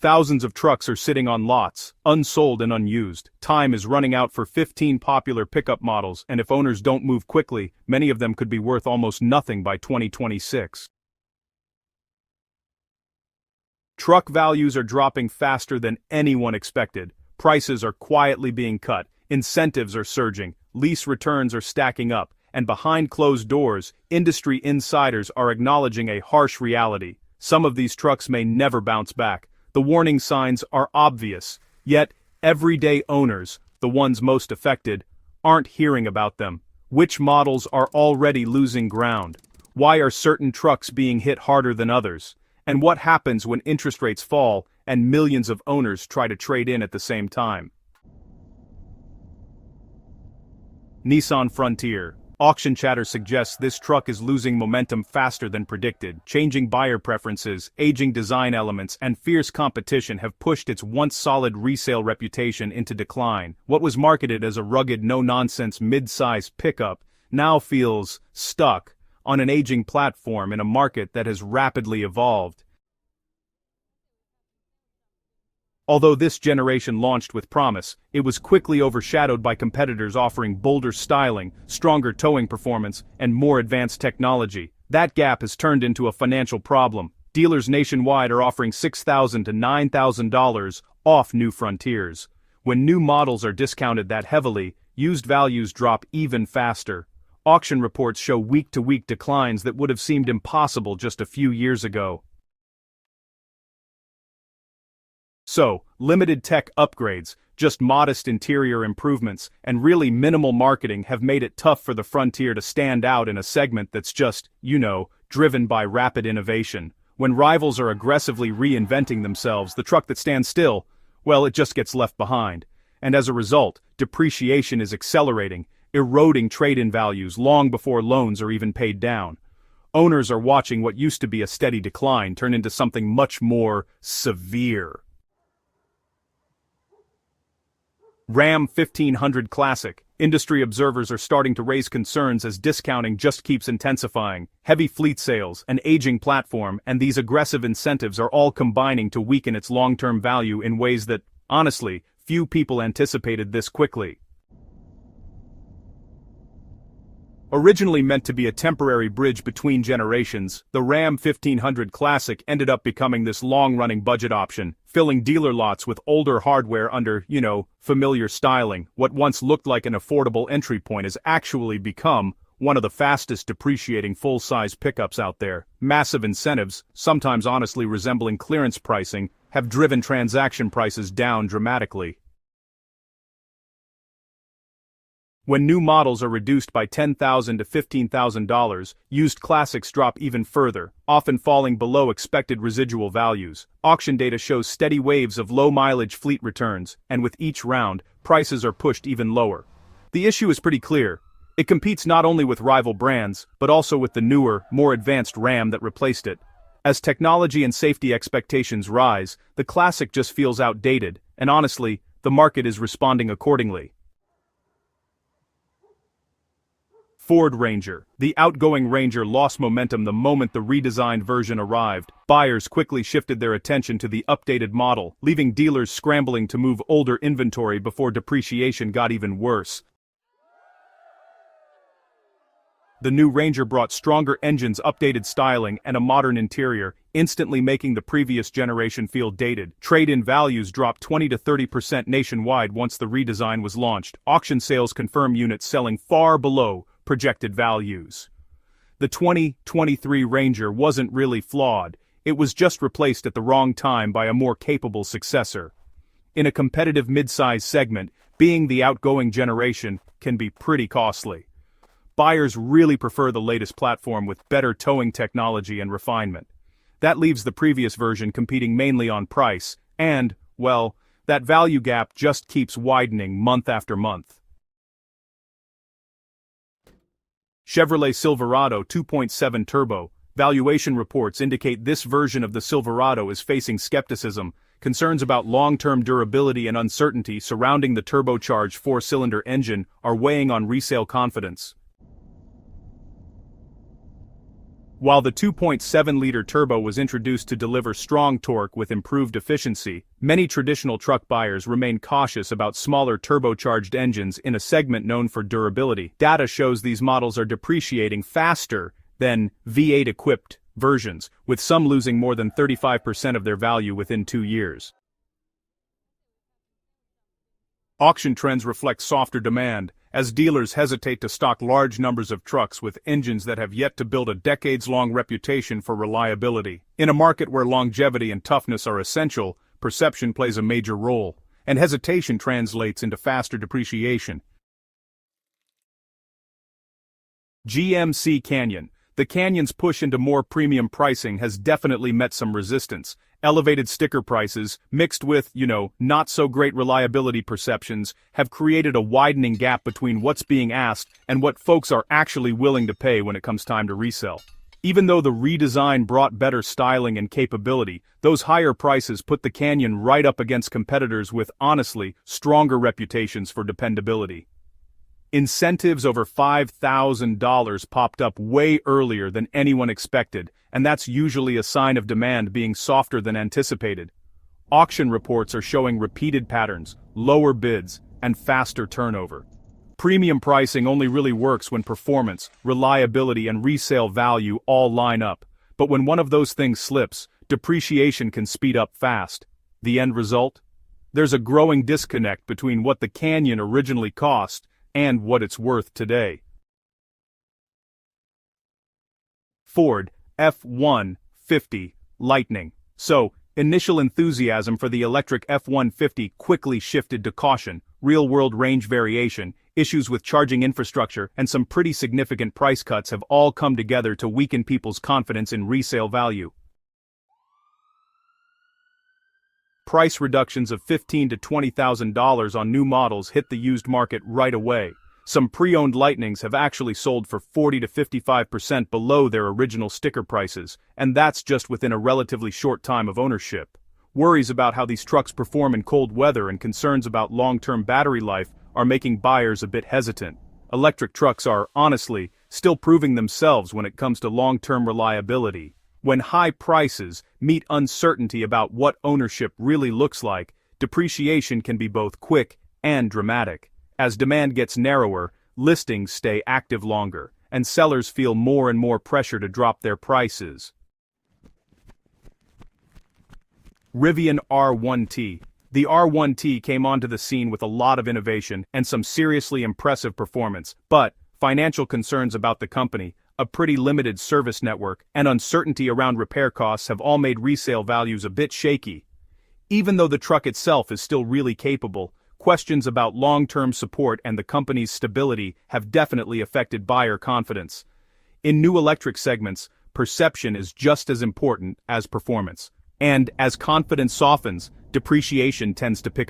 Thousands of trucks are sitting on lots, unsold and unused. Time is running out for 15 popular pickup models, and if owners don't move quickly, many of them could be worth almost nothing by 2026. Truck values are dropping faster than anyone expected. Prices are quietly being cut, incentives are surging, lease returns are stacking up, and behind closed doors, industry insiders are acknowledging a harsh reality. Some of these trucks may never bounce back. The warning signs are obvious, yet everyday owners, the ones most affected, aren't hearing about them. Which models are already losing ground? Why are certain trucks being hit harder than others? And what happens when interest rates fall and millions of owners try to trade in at the same time? Nissan Frontier. Auction chatter suggests this truck is losing momentum faster than predicted. Changing buyer preferences, aging design elements, and fierce competition have pushed its once solid resale reputation into decline. What was marketed as a rugged, no-nonsense mid-size pickup now feels stuck on an aging platform in a market that has rapidly evolved. Although this generation launched with promise, it was quickly overshadowed by competitors offering bolder styling, stronger towing performance, and more advanced technology. That gap has turned into a financial problem. Dealers nationwide are offering $6,000 to $9,000 off new Frontiers. When new models are discounted that heavily, used values drop even faster. Auction reports show week-to-week declines that would have seemed impossible just a few years ago. So, limited tech upgrades, just modest interior improvements, and really minimal marketing have made it tough for the Frontier to stand out in a segment that's just, driven by rapid innovation. When rivals are aggressively reinventing themselves, the truck that stands still, well, it just gets left behind. And as a result, depreciation is accelerating, eroding trade-in values long before loans are even paid down. Owners are watching what used to be a steady decline turn into something much more severe. Ram 1500 Classic. Industry observers are starting to raise concerns as discounting just keeps intensifying. Heavy fleet sales, an aging platform, and these aggressive incentives are all combining to weaken its long-term value in ways that, honestly, few people anticipated this quickly. Originally meant to be a temporary bridge between generations, the Ram 1500 Classic ended up becoming this long-running budget option, filling dealer lots with older hardware under, familiar styling. What once looked like an affordable entry point has actually become one of the fastest depreciating full-size pickups out there. Massive incentives, sometimes honestly resembling clearance pricing, have driven transaction prices down dramatically. When new models are reduced by $10,000 to $15,000, used classics drop even further, often falling below expected residual values. Auction data shows steady waves of low-mileage fleet returns, and with each round, prices are pushed even lower. The issue is pretty clear. It competes not only with rival brands, but also with the newer, more advanced Ram that replaced it. As technology and safety expectations rise, the Classic just feels outdated, and honestly, the market is responding accordingly. Ford Ranger. The outgoing Ranger lost momentum the moment the redesigned version arrived. Buyers quickly shifted their attention to the updated model, leaving dealers scrambling to move older inventory before depreciation got even worse. The new Ranger brought stronger engines, updated styling, and a modern interior, instantly making the previous generation feel dated. Trade-in values dropped 20 to 30% nationwide once the redesign was launched. Auction sales confirm units selling far below projected values. The 2023 Ranger wasn't really flawed, it was just replaced at the wrong time by a more capable successor. In a competitive mid-size segment, being the outgoing generation can be pretty costly. Buyers really prefer the latest platform with better towing technology and refinement. That leaves the previous version competing mainly on price, and, well, that value gap just keeps widening month after month. Chevrolet Silverado 2.7 Turbo. Valuation reports indicate this version of the Silverado is facing skepticism. Concerns about long-term durability and uncertainty surrounding the turbocharged four-cylinder engine are weighing on resale confidence. While the 2.7-liter turbo was introduced to deliver strong torque with improved efficiency, many traditional truck buyers remain cautious about smaller turbocharged engines in a segment known for durability. Data shows these models are depreciating faster than V8-equipped versions, with some losing more than 35% of their value within 2 years. Auction trends reflect softer demand, as dealers hesitate to stock large numbers of trucks with engines that have yet to build a decades-long reputation for reliability. In a market where longevity and toughness are essential, perception plays a major role, and hesitation translates into faster depreciation. GMC Canyon. The Canyon's push into more premium pricing has definitely met some resistance. Elevated sticker prices, mixed with, not so great reliability perceptions, have created a widening gap between what's being asked and what folks are actually willing to pay when it comes time to resell. Even though the redesign brought better styling and capability, those higher prices put the Canyon right up against competitors with, honestly, stronger reputations for dependability. Incentives over $5,000 popped up way earlier than anyone expected, and that's usually a sign of demand being softer than anticipated. Auction reports are showing repeated patterns, lower bids, and faster turnover. Premium pricing only really works when performance, reliability, and resale value all line up, but when one of those things slips, depreciation can speed up fast. The end result? There's a growing disconnect between what the Canyon originally cost and what it's worth today. Ford F-150 Lightning. So, initial enthusiasm for the electric F-150 quickly shifted to caution, real-world range variation, issues with charging infrastructure, and some pretty significant price cuts have all come together to weaken people's confidence in resale value. Price reductions of $15,000 to $20,000 on new models hit the used market right away. Some pre-owned Lightnings have actually sold for 40 to 55% below their original sticker prices, and that's just within a relatively short time of ownership. Worries about how these trucks perform in cold weather and concerns about long-term battery life are making buyers a bit hesitant. Electric trucks are, honestly, still proving themselves when it comes to long-term reliability. When high prices meet uncertainty about what ownership really looks like, depreciation can be both quick and dramatic. As demand gets narrower, listings stay active longer, and sellers feel more and more pressure to drop their prices. Rivian R1T. The R1T came onto the scene with a lot of innovation and some seriously impressive performance, but financial concerns about the company, a pretty limited service network, and uncertainty around repair costs have all made resale values a bit shaky. Even though the truck itself is still really capable, questions about long-term support and the company's stability have definitely affected buyer confidence. In new electric segments, perception is just as important as performance. And as confidence softens, depreciation tends to pick